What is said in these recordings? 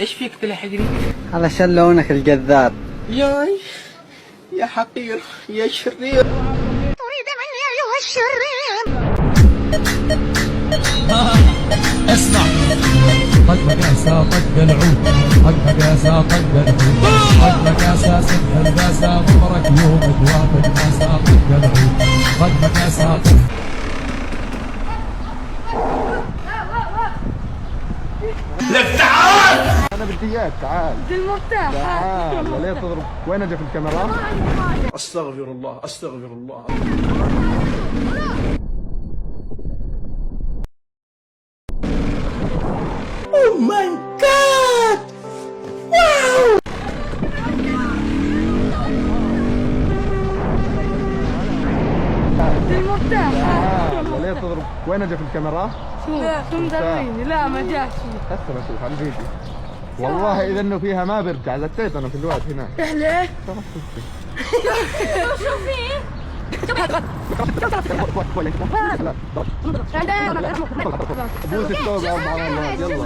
ليش فيك تلحقني؟ علشان لونك الجذاب. ياي يا حقير يا شرير. تريد مني أيها الشرير. اسمع طق مقاسة طق العود، طق مقاسة طق العود، طق مقاسة سبح الباسة عمرك يومك واحد مقاسة طق العود، طق مقاسة لك تعال. انا بدي اياك، تعال. بدي المفتاح. تعال. ليه تضرب؟ وين اجى في الكاميرا؟ استغفر الله استغفر الله. Oh my God! Wow! بدي المفتاح. تعال. ليه تضرب؟ وين اجى في الكاميرا؟ لا تنذريني. لا ما جاش. هسه بشوف على الفيديو. والله اذا انه فيها ما برجع، زتيت انا في الوقت هناك. ليه؟ شو فيه؟ بوس الثوب 4 مرات يلا.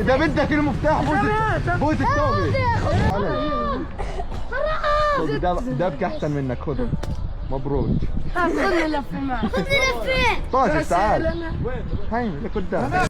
اذا بدك المفتاح بوس الثوب. دابك احسن منك، خذه. مبروك. خذني لفه معك. طاشر تعال. هاي لقدام.